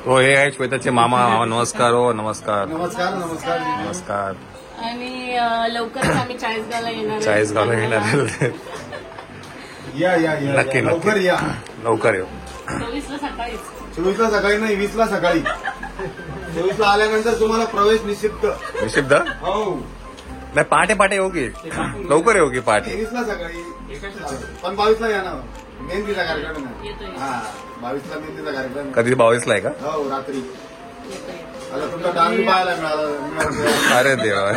हो हे आहे श्वेताचे मामा. नमस्कार. हो नमस्कार. नमस्कार नमस्कार नमस्कार. आणि लवकरच आम्ही चाळीसगावला येणार. चाळीसगावला येणार. या या या नक्की लवकर या. लवकर येऊ. 24ला सकाळीच. 24ला सकाळी नाही 20ला सकाळी. 24ला आल्यानंतर तुम्हाला प्रवेश निषिद्ध. निषिद्ध हो नाही. पहाटे पहाटे येऊ की लवकर येऊ की पहाटे. 23ला सकाळी पण 22ला या ना. मेहंदीचा कार्यक्रम आहे. येतोय. हा 22ला मेहंदीचा कार्यक्रम आहे. कधी 22ला आहे का? हो रात्री. येतोय. आता तुमचा डान्स पाहायला मिळाला. अरे देवा.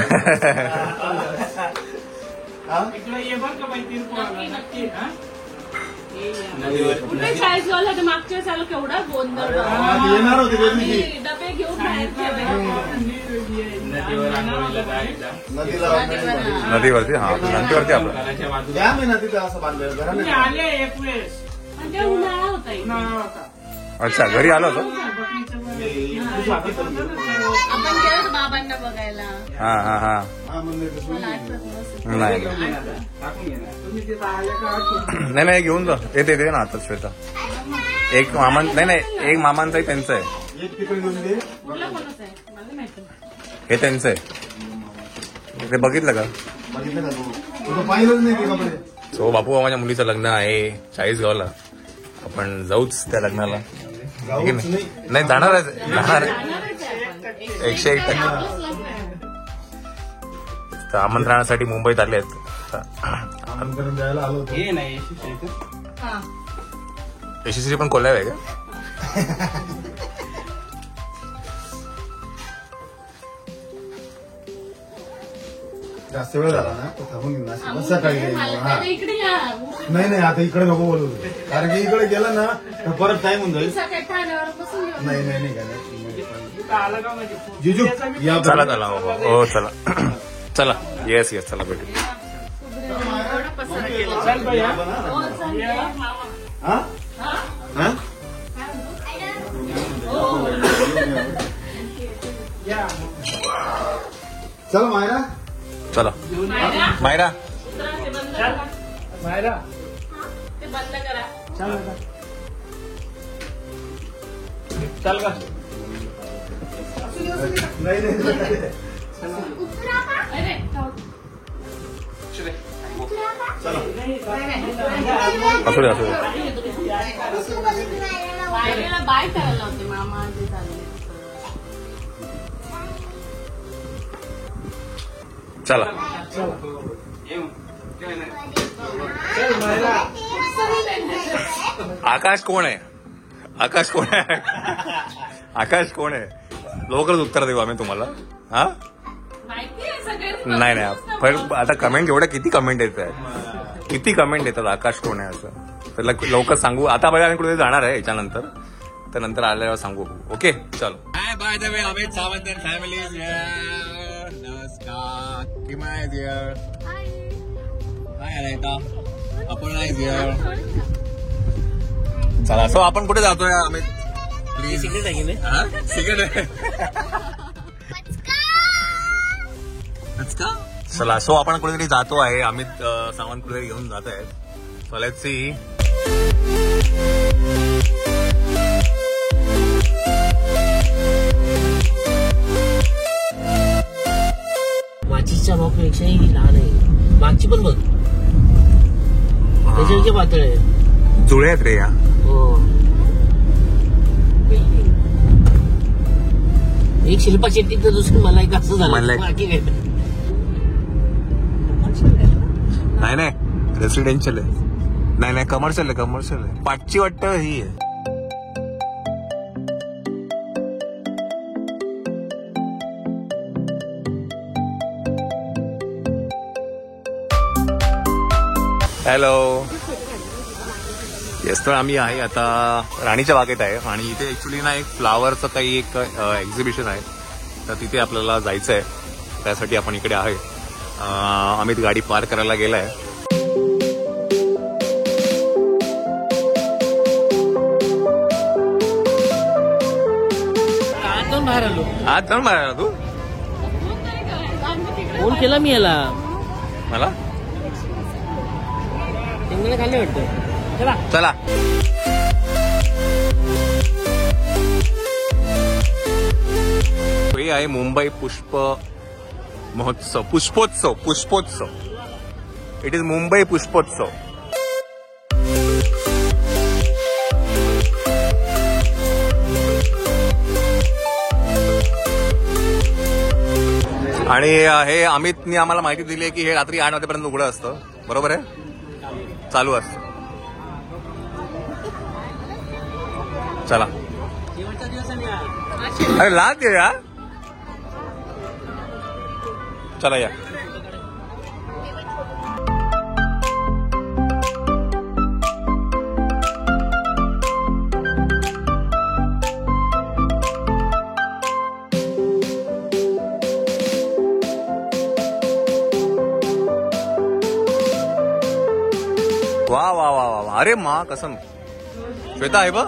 कुठे चाळीसगावला ते मागच्या वेळेस आलो केवढा गोंधळ. येणार होते त्या दिवशी. आम्ही डबे घेऊन बाहेर नदीला नदीवरती. हा नदीवरती आपलं या मी नदीत असं बांधलेलं घराने. म्हणजे उन्हाळा होता. अच्छा घरी आलो होतो. आपण गेलो बाबांना बघायला. हा हा हा. हा मंदिर मला आठवत नसेल. नाही नाही नाही घेऊन जा. येते ना आता श्वेता. एक मामा नाही एक मामांचाही त्यांचं आहे. एक तिकडे घेऊन दे. कुठला कोणाचा आहे मला नाही माहिती. हे त्यांचं आहे. ते बघितलं का? बघितलं का तू? तुझं पाहिलंच नाही ते कपडे. सो बापू मामाच्या मुलीचं लग्न आहे चाळीसगावला. आपण जाऊच त्या लग्नाला. जाऊच नाही. नाही जाणार आहे. 101%. तर आमंत्रणासाठी मुंबईत आले आहेत. आमंत्रण द्यायला आलो होतो. हा. यशस्वी पण कोल्हाव आहे का? जास्त वेळ झाला ना तर थांबून घेऊन ना सकाळी येईल. हा इकडे या. नाही नाही आता इकडे नको बोलू. कारण की इकडे गेला ना तर परत टाइम होऊन जाईल. सकाळी ठाण्यावर बसून घेऊन. नाही नाही नाही काय जिजू या चला चला. हो चला चला. येस येस चला भेटू. एवढा पसारा केला. हो, चल, ये, मामा. हा हा चल मायरा. चला मायरा. उतरा, ते बंद करा. ते बंद करा. नाही नाही अरे असू दे असू दे. बायला बाय करायला होते मामा. जे चालले चला. आकाश कोण आहे? आकाश कोण आहे? आकाश कोण आहे? लवकरच उत्तर देऊ आम्ही तुम्हाला. हा माहिती आहे सगळे. नाही नाही पण आता कमेंट एवढ्या किती कमेंट येत आहेत. किती कमेंट येतात आकाश कोण आहे असं. तर लवकर सांगू. आता बघा आम्ही कुठे जाणार आहे याच्यानंतर. तर नंतर आल्यावर सांगू. ओके चलो. Hi by the way Amit Sawant and family is here. नमस्कार. Kima is here. Hi Anita. Aparna is here. चला सो आपण कुठे जातोय अमित? प्लीज. सिक्रेट आहे की नाही? सिक्रेट आहे. चला सो आपण कुठेतरी जातो आहे. अमित सावंत कुठेतरी घेऊन जात आहेत. So let's see. माचीच्या भावापेक्षाही लहान आहे. मागची पण बघ त्याच्या पातळ आहे. जुळे आहेत रे या. हो एक शिल्पा शेट्टी तर दुसरी मला एक असं झालं. बाकी काय नाही नाही रेसिडेन्शियल आहे. नाही नाही कमर्शियल आहे. कमर्शियल आहे. पाचची वाटतं ही आहे. हॅलो. येस तर आम्ही आहे आता राणीच्या बागेत आहे. आणि इथे ऍक्च्युली ना एक फ्लावरचं काही एक एक्झिबिशन आहे. तर तिथे आपल्याला जायचं आहे. त्यासाठी आपण इकडे आहे. अमित गाडी पार्क करायला गेलाय. बाहेर आलो. आज जाऊन बाहेर आला तू? फोन केला मी याला. मला खाली वाटतं. चला. हे आहे मुंबई पुष्प महोत्सव, पुष्पोत्सव. इट इज मुंबई पुष्पोत्सव. आणि हे अमितनी आम्हाला माहिती दिली आहे की हे रात्री 8 वाजेपर्यंत उघडं असतं. बरोबर आहे, चालू असतं. चला. अरे लाच दे या. चला या. वा वा वा वा. अरे मा कसम. श्वेता आहे बघ.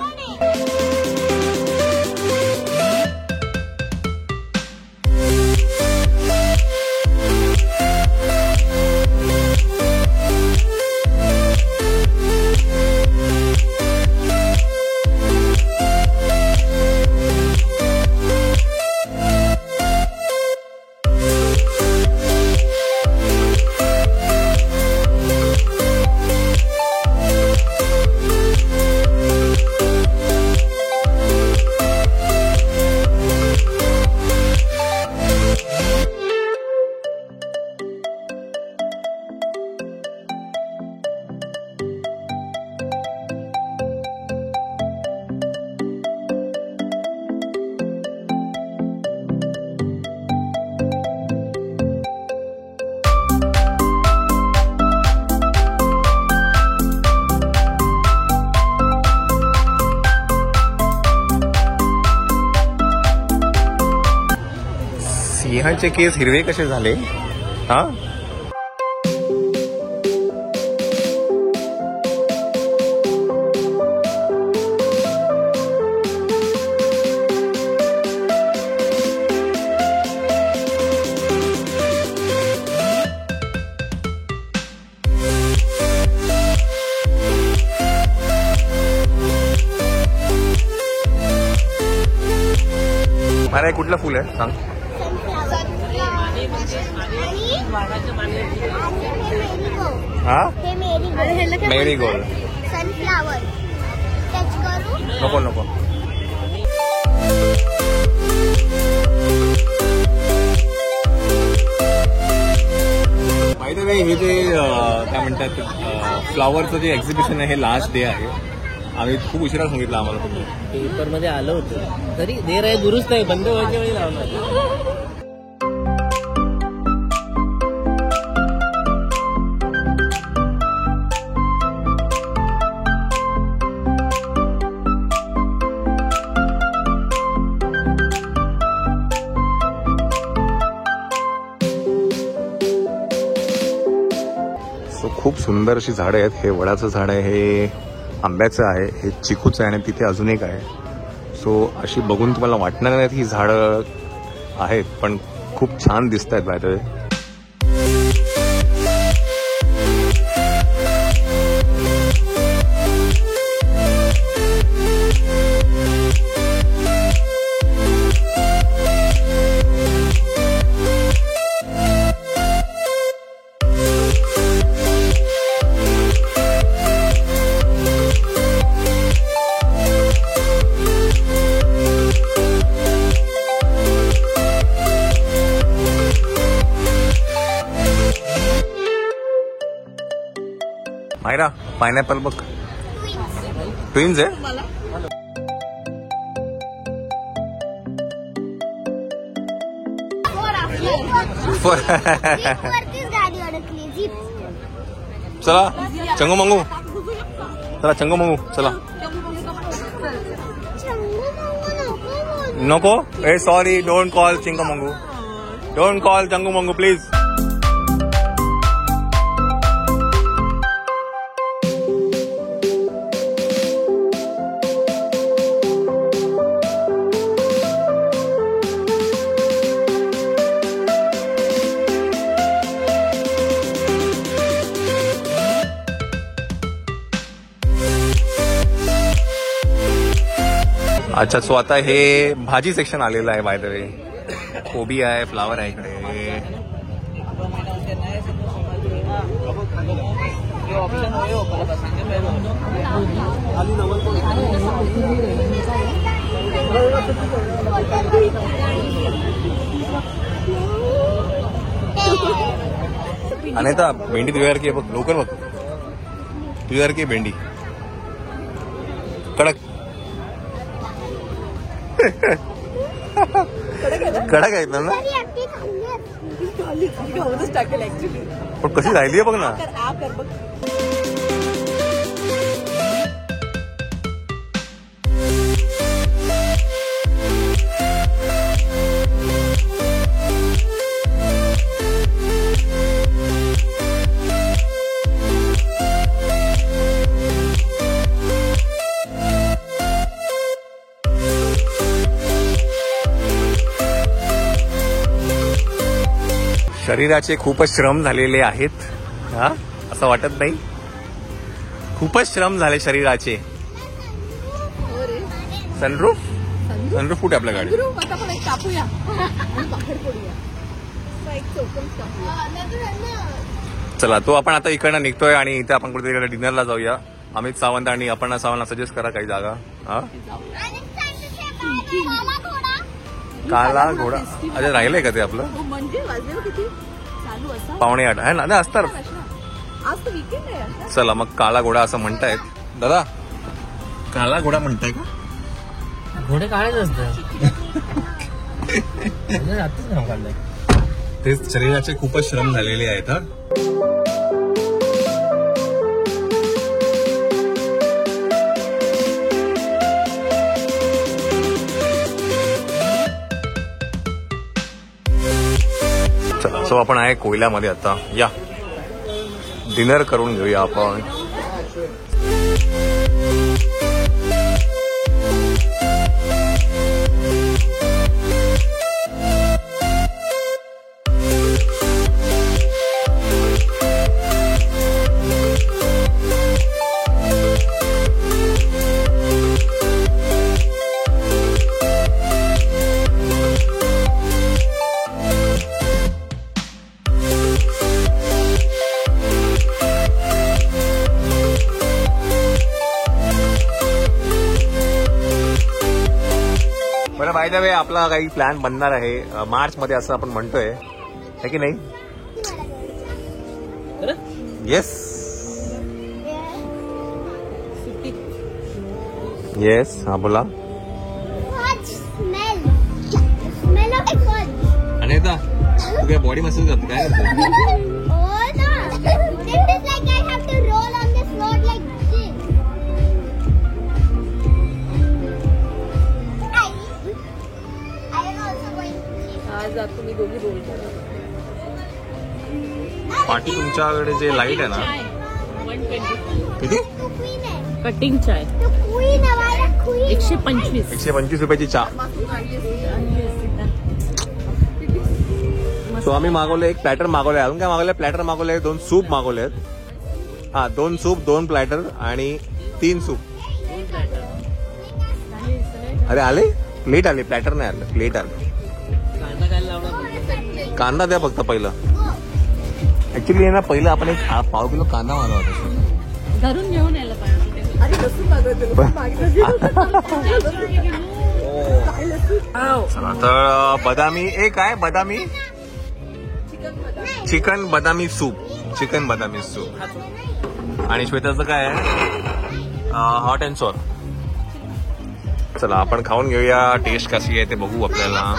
सिंहाचे केस हिरवे कसे झाले? हा, मला हे कुठलं फुल आहे सांग. हा, मेरीगोल्ड. सनफ्लावर टच करू नको नको. माहिती नाही हे जे काय म्हणतात फ्लॉवरचं जे एक्झिबिशन आहे हे लास्ट डे आहे. आम्ही खूप उशिरा सांगितलं आम्हाला. पेपर मध्ये आलं होतं तरी देर आहे दुरुस्त आहे बंद व्हायच्या वेळी लावणार. खूप सुंदर अशी झाडं आहेत. हे वडाचं झाड आहे, हे आंब्याचं आहे, हे चिकूचं आहे आणि तिथे अजून एक आहे. सो अशी बघून तुम्हाला वाटणार नाहीत ही झाडं आहेत, पण खूप छान दिसत आहेत by the way. Myra pineapple बघ. ट्विन्स आहे. वरतीच गाडी अडकली जीप. चला चंगू मंगू. चला चंगू मंगू. चला नको. ए sorry, don't call Chingu Mangu. Don't call Changu Mangu please. अच्छा, सो आता हे भाजी सेक्शन आलेलं आहे बाय द वे. कोबी आहे, फ्लावर आहे इकडे. आणि आता भेंडी तुझ्यासारखी आहे बघ, लवकर बघ, तुझ्यासारखी भेंडी कडक. कडक आहेत ना, तरी अगदी खाल्ली टाकेल ऍक्च्युली. पण कशी राहिली आहे बघ ना. शरीराचे खूपच श्रम झालेले आहेत. हा, असं वाटत नाही? खूपच श्रम झाले शरीराचे. सनरूफ सनरूफ कुठे आपल्या गाडी? आता पण एक टाकूया आणि बाहेर पडूया. एक चौकन टाकूया. चला, तो आपण आता इकडनं निघतोय आणि इथे आपण कुठेतरी डिनरला जाऊया. अमित सावंत आणि अपर्णा सावंतला सजेस्ट करा काही जागा. हा, काला घोडा अरे राहिलंय का ते आपलं? म्हणजे वाजले किती चालू असा 7:45 आहे ना, असतात. आज तर वीकेंड आहे. चला मग काला घोडा असं म्हणतायत. दादा, काला घोडा म्हणताय का? घोडे काढायच असतं. रात्रीच नाव काढलंय. ते शरीराचे खूपच श्रम झालेले आहेत. हा, चला, सो आपण आहे कोयल्यामध्ये आता. या डिनर करून घेऊया आपण. बरं, बाय द वे आपला काही प्लॅन बनणार आहे मार्च मध्ये असं आपण म्हणतोय, है की नाही? येस येस, हा बोला. Smell of फॉज. आणि आता तू काय बॉडी मसल करते काय करते? Oh no! It is like I have to roll on this road like this. I am also going to. आज तुम्ही दोघी रोल करा. पाठी तुमच्याकडे जे लाईट आहे ना, 120 किती? तू queen आहे. कटिंग चाय तू queen हमारा queen. 125. 125 रुपयाची चहा. सो आम्ही मागवलं एक प्लॅटर मागवलंय. अजून काय मागवलंय? प्लॅटर मागवलंय, 2 सूप मागवले आहेत. हा, 2 सूप, 2 प्लॅटर आणि 3 सूप. अरे आले, प्लेट आले, प्लॅटर नाही आलं, प्लेट आलं. कांदा काय लावणार? कांदा द्या फक्त पहिलं. ऍक्च्युली ना पहिलं आपण एक पाव किलो कांदा मागवला होता. धरून घेऊन यायला पाहिजे. अरे लसूण चला तर बदामी एक आहे, बदामी चिकन बदामी सूप, चिकन बदामी सूप. आणि श्वेताचं काय आहे? Hot and sour. चला आपण खाऊन घेऊया, टेस्ट कशी आहे ते बघू आपल्याला.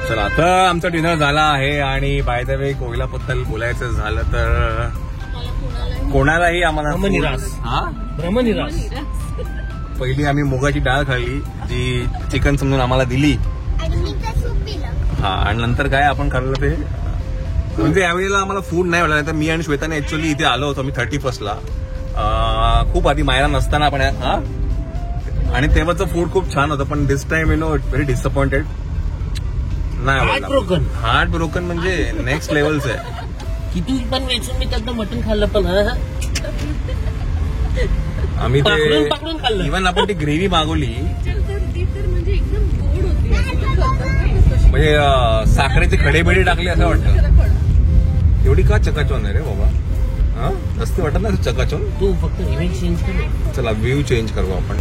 चला तर आमचा डिनर झाला आहे. आणि बाय द वे कोयलाबद्दल बोलायचं झालं तर कोणालाही आम्हाला भ्रमनिरास. हा, भ्रमनिरास. पहिली आम्ही मुगाची डाळ खाल्ली जी चिकन समजून आम्हाला दिली. आणि मी तर सूप पिलं. हा, आणि नंतर काय आपण खाल्लं ते म्हणजे यावेळेला आम्हाला फूड नाही मिळालं. तर मी आणि श्वेताने ऍक्च्युअली इथे आलो होतो मी 31ला, खूप आधी मायरा नसताना आपण. हा, आणि तेव्हाचं फूड खूप छान होतं. पण this time very disappointed. Heart broken. Heart broken म्हणजे नेक्स्ट लेवलचं आहे. किती पण वेचून मी त्यातलं मटण खाल्लं पण आम्ही पकडून ते पकडून खाल्लं. इव्हन आपण ती ग्रेव्ही मागवली ती तर म्हणजे एकदम गोड होती असं म्हणजे साखरेचे खडेबेडे टाकले असं वाटतं. एवढी का चकाचौंध आहे रे बाबा? हा नसते वाटत ना चकाचौंध. तू फक्त इमेज चेंज कर ना. चला व्ह्यू चेंज करू आपण.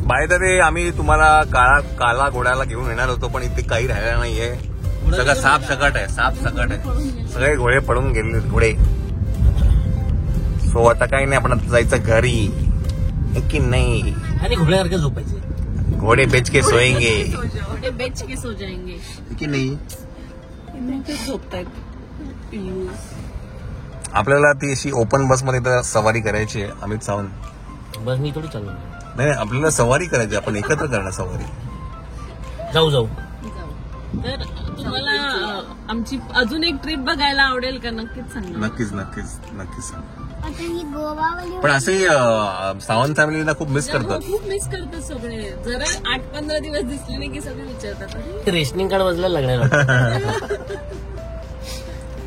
बाय द वे आम्ही तुम्हाला काला घोड्याला घेऊन येणार होतो पण इथे काही राहिलं नाहीये. सगळं साफ सकट आहे. सगळे घोडे पडून गेले घोडे. सो आता काही नाही आपण आता जायचं घरी की नाही. आणि घोड्यासारखं झोपायचे. घोडे बेच के सोएंगे थोडे बेच के सो जाएंगे. की नाही. झोपतायत आपल्याला ती अशी ओपन बसमध्ये तर सवारी करायची आहे. अमित सावंत बस मी थोडी चालू नाही आपल्याला सवारी करायची. आपण एकत्र करणार सवारी. जाऊ तर तुम्हाला आमची अजून एक ट्रिप बघायला आवडेल का? नक्कीच सांगा. नक्कीच आता ही गोवावाली पण असे सावंत फॅमिलीला खूप मिस करतात. खूप मिस करतात सगळे. जरा 8-15 दिवस दिसले नाही की सगळे विचारतात अरे रेशनिंग कार्ड बदलायला लागणार.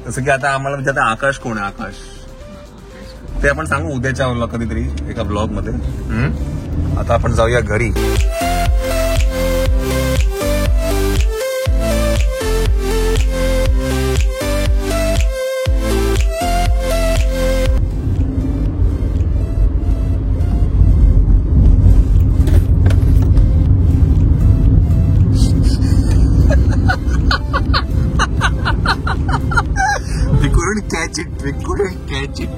जसं की आता आम्हाला म्हणजे आता आकाश कोण आहे? आकाश ते आपण सांगू उद्याच्या कधीतरी एका ब्लॉग मध्ये. आता आपण जाऊया घरी. We couldn't catch it.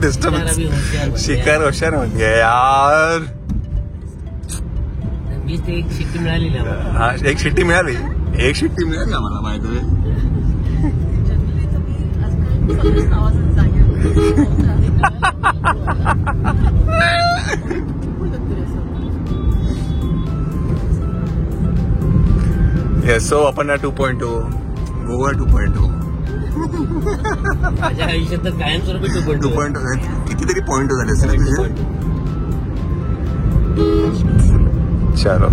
Disturbance. शिकार होशार म्हणजे यार. मी ते एक शिट्टी मिळाली ना. हा एक शिट्टी मिळाली. आम्हाला माहिती आहे. येस सो आपण 2.2 गोवा 2.2 माझ्या आयुष्यात तर कायमस्वरूपी 2.2 कितीतरी पॉइंट झाले असेल. चलो